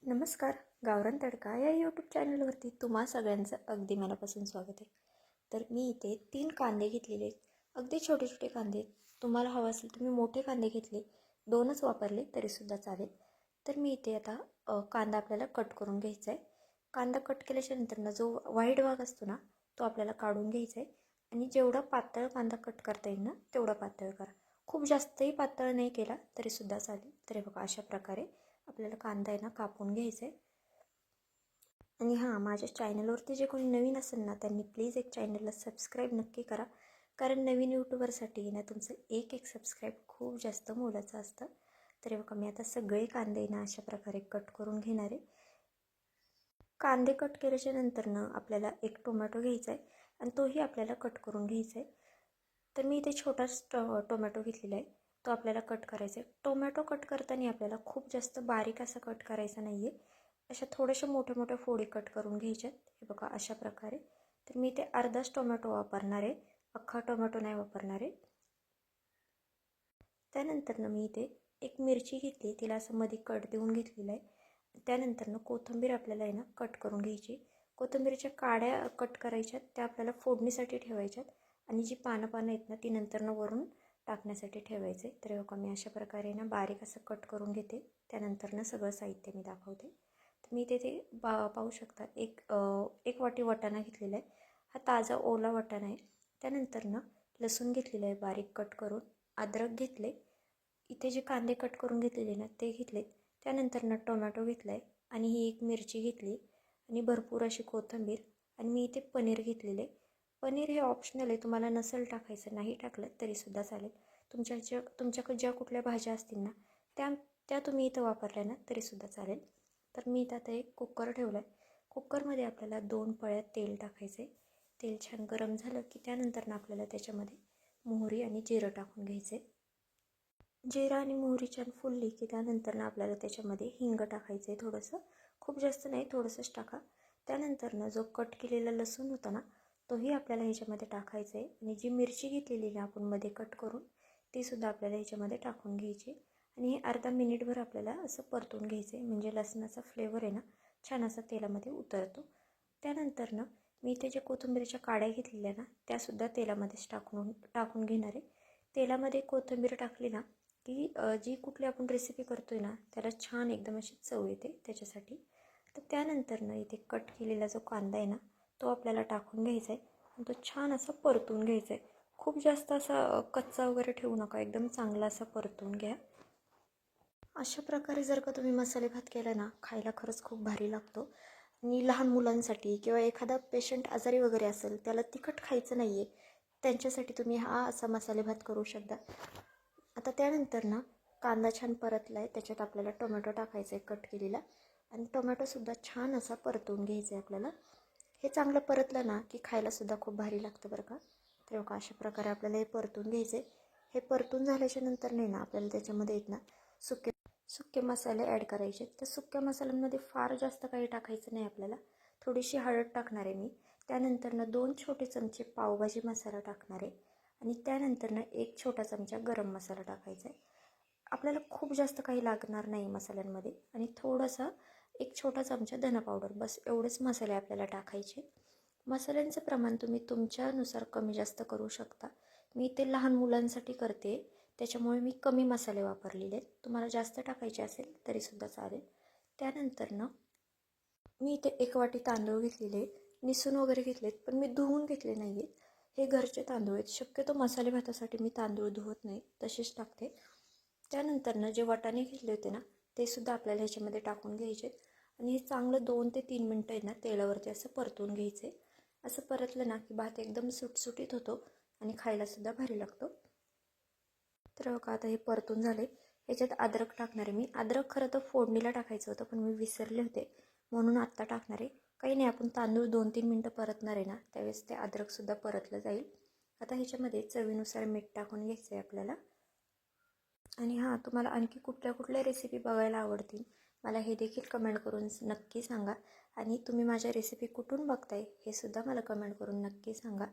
नमस्कार. गावरान तडका या यूट्यूब चॅनलवरती तुम्हा सगळ्यांचं अगदी मनापासून स्वागत आहे. तर मी इथे 3 कांदे घेतलेले आहेत. अगदी छोटे छोटे कांदे. तुम्हाला हवं असेल तुम्ही मोठे कांदे घेतले, 2च वापरले तरीसुद्धा चालेल. तर मी इथे आता कांदा आपल्याला कट करून घ्यायचा आहे. कांदा कट केल्याच्या नंतर जो व्हाईट भाग असतो ना, तो आपल्याला काढून घ्यायचा आहे. आणि जेवढा पातळ कांदा कट करता येईल ना, तेवढा पातळ करा. खूप जास्तही पातळ नाही केला तरीसुद्धा चालेल. तर हे बघा, अशा प्रकारे आपल्याला कांदा आहे ना कापून घ्यायचा आहे. आणि हां, माझ्या चॅनलवरती जे कोणी नवीन असेल ना, त्यांनी प्लीज एक चॅनलला सबस्क्राईब नक्की करा. कारण नवीन यूट्यूबरसाठी ना तुमचं एक सबस्क्राईब खूप जास्त मोलाचं असतं. तर बघा, मी आता सगळे कांदे ना अशा प्रकारे कट करून घेणार आहे. कांदे कट केल्याच्या नंतर ना आपल्याला एक टोमॅटो घ्यायचा आहे आणि तोही आपल्याला कट करून घ्यायचा आहे. तर मी इथे छोटाच टोमॅटो घेतलेला आहे, तो आपल्याला कट करायचा आहे. टोमॅटो कट करताना आपल्याला खूप जास्त बारीक असा कट करायचा नाही आहे. अशा थोड्याशा मोठ्या मोठ्या फोडी कट करून घ्यायच्यात. हे बघा, अशा प्रकारे. तर मी इथे अर्धाच टोमॅटो वापरणार आहे, अख्खा टोमॅटो नाही वापरणार आहे. त्यानंतर मी इथे एक मिरची घेतली, तिला असं मध्ये कट देऊन घेतलेलं आहे. त्यानंतर कोथिंबीर आपल्याला आहे ना कट करून घ्यायची. कोथिंबीरच्या काड्या कट करायच्यात, त्या आपल्याला फोडणीसाठी ठेवायच्यात. आणि जी पानं आहेत ना, ती नंतर वरून टाकण्यासाठी ठेवायचे. तर बघा, मी अशा प्रकारे ना बारीक असं कट करून घेते. त्यानंतर सगळं साहित्य मी दाखवते. तर मी ते पाहू शकता, एक वाटी वाटाणा घेतलेला आहे. हा ताजा ओला वाटाणा आहे. त्यानंतर लसूण घेतलेलं आहे बारीक कट करून. अद्रक घेतले. इथे जे कांदे कट करून घेतलेले ना ते घेतलेत. त्यानंतर टोमॅटो घेतला आहे आणि ही एक मिरची घेतली आणि भरपूर अशी कोथिंबीर. आणि मी इथे पनीर घेतलेले. पनीर हे ऑप्शनल आहे, तुम्हाला नसेल टाकायचं, नाही टाकलं तरीसुद्धा चालेल. तुमच्याकडे ज्या कुठल्या भाज्या असतील ना, त्या त्या तुम्ही इथं वापरल्या ना तरीसुद्धा चालेल. तर मी इथं आता एक कुकर ठेवला आहे. कुकरमध्ये आपल्याला 2 पळ्या तेल टाकायचं आहे. तेल छान गरम झालं की त्यानंतर आपल्याला त्याच्यामध्ये मोहरी आणि जिरं टाकून घ्यायचे. जिरा आणि मोहरी छान फुलली की त्यानंतर आपल्याला त्याच्यामध्ये हिंग टाकायचं आहे थोडंसं. खूप जास्त नाही, थोडंसंच टाका. त्यानंतर जो कट केलेला लसूण होता ना, तोही आपल्याला ह्याच्यामध्ये टाकायचा आहे. आणि जी मिरची घेतलेली ना आपण मध्ये कट करून, तीसुद्धा आपल्याला ह्याच्यामध्ये टाकून घ्यायची. आणि हे अर्धा मिनिटभर आपल्याला असं परतून घ्यायचं आहे, म्हणजे लसणाचा फ्लेवर आहे ना छान असा तेलामध्ये उतरतो. त्यानंतर मी इथे ज्या कोथिंबीरच्या काड्या घेतलेल्या ना, त्यासुद्धा तेलामध्येच टाकून घेणार आहे. तेलामध्ये कोथिंबीर टाकली ना की जी कुठली आपण रेसिपी करतो आहे ना, त्याला छान एकदम अशी चव येते त्याच्यासाठी. तर त्यानंतर इथे कट केलेला जो कांदा आहे ना, तो आपल्याला टाकून घ्यायचा आहे आणि तो छान असा परतून घ्यायचा आहे. खूप जास्त असा कच्चा वगैरे ठेवू नका, एकदम चांगला असा परतून घ्या. अशा प्रकारे जर का तुम्ही मसाले भात केला ना, खायला खरंच खूप भारी लागतो. आणि लहान मुलांसाठी किंवा एखादा पेशंट आजारी वगैरे असेल, त्याला तिखट खायचं नाही आहे, त्यांच्यासाठी तुम्ही हा असा मसाले भात करू शकता. आता त्यानंतर कांदा छान परतला आहे, त्याच्यात आपल्याला टोमॅटो टाकायचा आहे कट केलेला. आणि टोमॅटोसुद्धा छान असा परतून घ्यायचा आहे आपल्याला. हे चांगलं परतलं ना की खायलासुद्धा खूप भारी लागतं बरं का. तर बघा, अशा प्रकारे आपल्याला हे परतून घ्यायचं आहे. हे परतून झाल्याच्या नंतर ना आपल्याला त्याच्यामध्ये येत ना सुके मसाले ॲड करायचे. तर सुक्या मसाल्यांमध्ये फार जास्त काही टाकायचं नाही आपल्याला. थोडीशी हळद टाकणार आहे मी. त्यानंतर 2 छोटे चमचे पावभाजी मसाला टाकणार आहे. आणि त्यानंतर 1 छोटा चमचा गरम मसाला टाकायचा आहे. आपल्याला खूप जास्त काही लागणार नाही मसाल्यांमध्ये. आणि थोडासा 1 छोटा चमचा धना पावडर, बस एवढेच मसाले आपल्याला टाकायचे. मसाल्यांचं प्रमाण तुम्ही तुमच्यानुसार कमी जास्त करू शकता. मी ते लहान मुलांसाठी करते, त्याच्यामुळे मी कमी मसाले वापरलेले आहेत. तुम्हाला जास्त टाकायचे असेल तरीसुद्धा चालेल. त्यानंतर मी इथे 1 वाटी तांदूळ घेतलेले, निसून वगैरे घेतलेत, पण मी धुवून घेतले नाही आहेत. हे घरचे तांदूळ आहेत. शक्यतो मसाले भातासाठी मी तांदूळ धुवत नाही, तसेच टाकते. त्यानंतर जे वाटाणे घेतले होते ना, ते सुद्धा आपल्याला ह्याच्यामध्ये टाकून घ्यायचे. आणि हे चांगलं 2 ते 3 मिनटं आहे ना तेलावरती असं परतून घ्यायचे. असं परतलं ना की भात एकदम सुटसुटीत होतो आणि खायलासुद्धा भारी लागतो. तर बघा, आता हे परतून झाले. ह्याच्यात अद्रक टाकणार आहे मी. अद्रक खरं तर फोडणीला टाकायचं होतं, पण मी विसरले होते, म्हणून आत्ता टाकणार आहे. काही नाही, आपण तांदूळ 2-3 मिनटं परतणार आहे ना, त्यावेळेस ते अद्रकसुद्धा परतलं जाईल. आता ह्याच्यामध्ये चवीनुसार मीठ टाकून घ्यायचं आहे आपल्याला. आणि हां, तुम्हाला आणखी कुठल्या रेसिपी बघायला आवडतील, मला हे देखील कमेंट करून नक्की सांगा. आणि तुम्ही माझ्या रेसिपी कुठून बघताय हे सुद्धा मला कमेंट करून नक्की सांगा.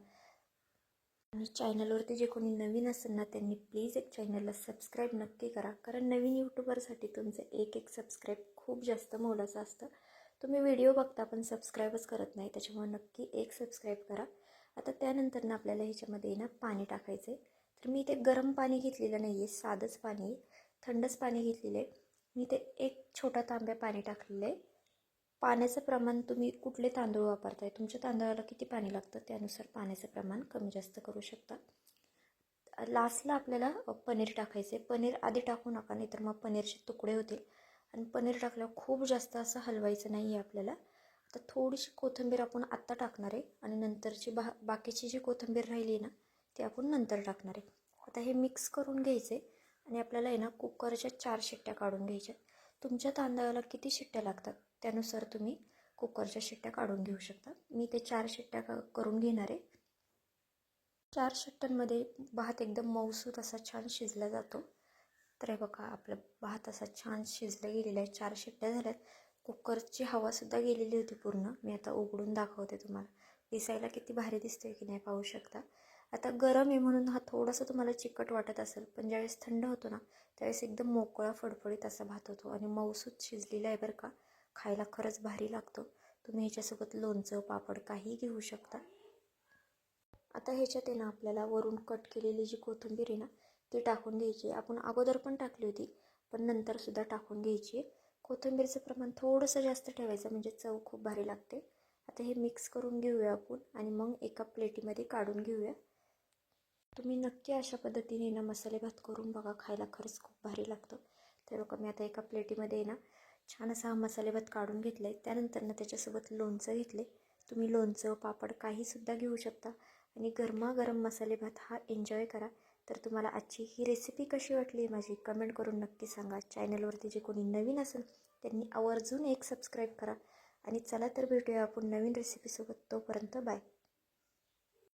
आणि चॅनलवरती जे कोणी नवीन असेल ना त्यांनी प्लीज एक चॅनलला सबस्क्राईब नक्की करा, कारण नवीन यूट्यूबरसाठी तुमचं एक एक सबस्क्राईब खूप जास्त मोलाचं असतं. तुम्ही व्हिडिओ बघता पण सबस्क्राईबच करत नाही, त्याच्यामुळे नक्की एक सबस्क्राईब करा. आता त्यानंतर ना आपल्याला ह्याच्यामध्ये ना पाणी टाकायचं आहे. तर मी ते गरम पाणी घेतलेलं नाही आहे, साधंच पाणी आहे, थंडच पाणी घेतलेलं आहे. मी ते एक छोटा तांब्या पाणी टाकलेलं आहे. पाण्याचं प्रमाण तुम्ही कुठले तांदूळ वापरताय, तुमच्या तांदळाला किती पाणी लागतं त्यानुसार पाण्याचं प्रमाण कमी जास्त करू शकता. लास्टला आपल्याला पनीर टाकायचे. पनीर आधी टाकू नका, नाही तर मग पनीरचे तुकडे होतील. आणि पनीर टाकल्यावर खूप जास्त असं हलवायचं नाही आहे आपल्याला. आता थोडीशी कोथिंबीर आपण आत्ता टाकणार आहे आणि नंतरची बाकीची जी कोथिंबीर राहिली आहे ना ती आपण नंतर टाकणार आहे. आता हे मिक्स करून घ्यायचे आणि आपल्याला आहे ना कुकरच्या 4 शिट्ट्या काढून घ्यायच्या. तुमच्या तांदळाला किती शिट्ट्या लागतात त्यानुसार तुम्ही कुकरच्या शिट्ट्या काढून घेऊ शकता. मी ते 4 शिट्ट्या करून घेणार आहे. 4 शिट्ट्यांमध्ये भात एकदम मऊसूत असा छान शिजला जातो. तर हे बघा आपला भात असा छान शिजला गेलेला आहे. 4 शिट्ट्या झाल्यात. कुकरची हवासुद्धा गेलेली होती पूर्ण. मी आता उघडून दाखवते तुम्हाला. दिसायला किती भारी दिसतोय की नाही पाहू शकता. आता गरम आहे म्हणून हा थोडासा तुम्हाला चिकट वाटत असेल, पण ज्यावेळेस थंड होतो ना त्यावेळेस एकदम मोकळा फडफडीत असा भात होतो आणि मऊसूत शिजलेला आहे बरं का. खायला खरंच भारी लागतो. तुम्ही ह्याच्यासोबत लोणचं पापड काही घेऊ शकता. आता ह्याच्यात आहे ना आपल्याला वरून कट केलेली जी कोथिंबीर आहे ना ती टाकून घ्यायची. आपण अगोदर पण टाकली होती पण नंतरसुद्धा टाकून घ्यायची. कोथिंबीरचं प्रमाण थोडंसं जास्त ठेवायचं म्हणजे चव खूप भारी लागते. आता हे मिक्स करून घेऊया आपण आणि मग एका प्लेटीमध्ये काढून घेऊया. तुम्ही नक्की अशा पद्धतीने ना मसाले भात करून बघा, खायला खरंच खूप भारी लागतं. तर बघा मी आता एका प्लेटीमध्ये ना छान असा हा मसाले भात काढून घेतला आहे. त्यानंतर ना त्याच्यासोबत लोणचं घेतले. तुम्ही लोणचं पापड काहीसुद्धा घेऊ शकता आणि गरमागरम मसाले भात हा एन्जॉय करा. तर तुम्हाला आजची ही रेसिपी कशी वाटली माझी कमेंट करून नक्की सांगा. चॅनलवरती जे कोणी नवीन असेल त्यांनी आवर्जून एक सबस्क्राईब करा. आणि चला तर भेटूया आपण नवीन रेसिपीसोबत. तोपर्यंत बाय.